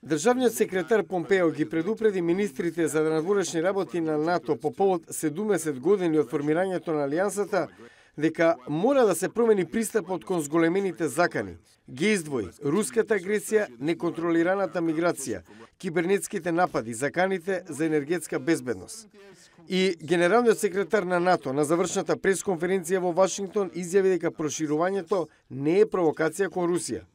Државниот секретар Помпео ги предупреди министрите за надворешни работи на НАТО по повод 70 години од формирањето на Алијансата дека мора да се промени пристапот кон зголемените закани. Ги издвои руската агресија, неконтролираната миграција, кибернетските напади, заканите за енергетска безбедност. И генералниот секретар на НАТО на завршната пресконференција во Вашингтон изјави дека проширувањето не е провокација кон Русија.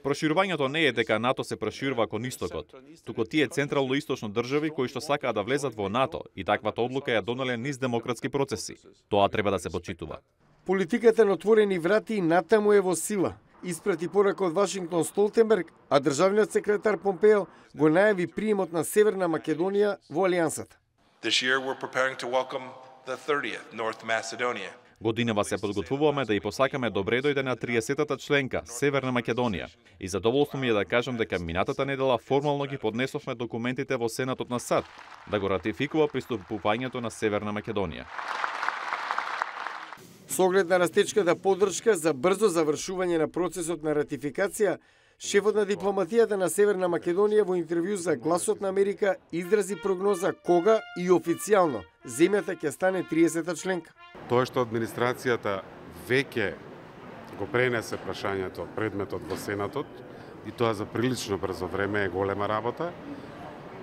Проширувањето не е дека НАТО се проширува кон истокот, туку тие централно-источно држави кои што сакаат да влезат во НАТО и таквата одлука ја донеле низ демократски процеси. Тоа треба да се почитува. Политиката на отворени врати натаму е во сила. Испрати порака од Вашингтон Столтенберг, а државниот секретар Помпео го најави приемот на Северна Македонија во Алијансата. Годинава се подготвуваме да ја посакаме добре дојде на 30-та членка, Северна Македонија. И задоволство ми е да кажам дека минатата недела формално ги поднесовме документите во Сенатот на САД, да го ратификува приступувањето на Северна Македонија. Со оглед на растечката поддршка за брзо завршување на процесот на ратификација, шефот на дипломатијата на Северна Македонија во интервју за Гласот на Америка изрази прогноза кога и официјално земјата ќе стане 30-та членка. Тоа што администрацијата веќе го пренесе прашањето, предметот во Сенатот, и тоа за прилично брзо време е голема работа,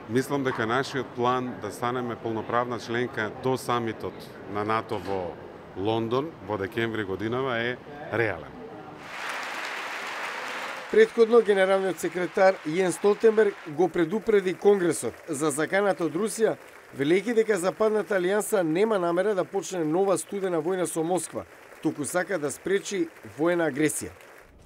мислам дека нашиот план да станеме полноправна членка до самитот на НАТО во Лондон во декември годинава е реален. Претходно, генералниот секретар Јен Столтенберг го предупреди Конгресот за заканата од Русија, велејќи дека Западната алијанса нема намера да почне нова студена војна со Москва, туку сака да спречи воена агресија.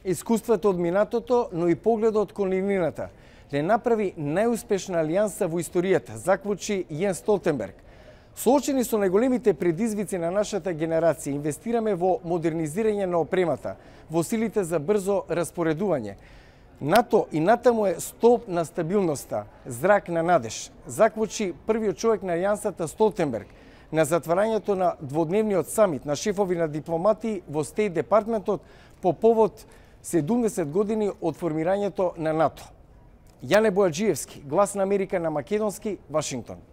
Искуството од минатото, но и погледот кон ливнината, не направи најуспешна алијанса во историјата, заклучи Јен Столтенберг. Соочени со најголемите предизвици на нашата генерација, инвестираме во модернизирање на опремата, во силите за брзо распоредување. НАТО и натаму е столб на стабилноста, зрак на надеж, заклучи првиот човек на алијансата Столтенберг на затварањето на дводневниот самит на шефови на дипломати во Стејт департментот по повод 70 години од формирањето на НАТО. Јане Бојаджиевски, Глас на Америка на македонски, Вашингтон.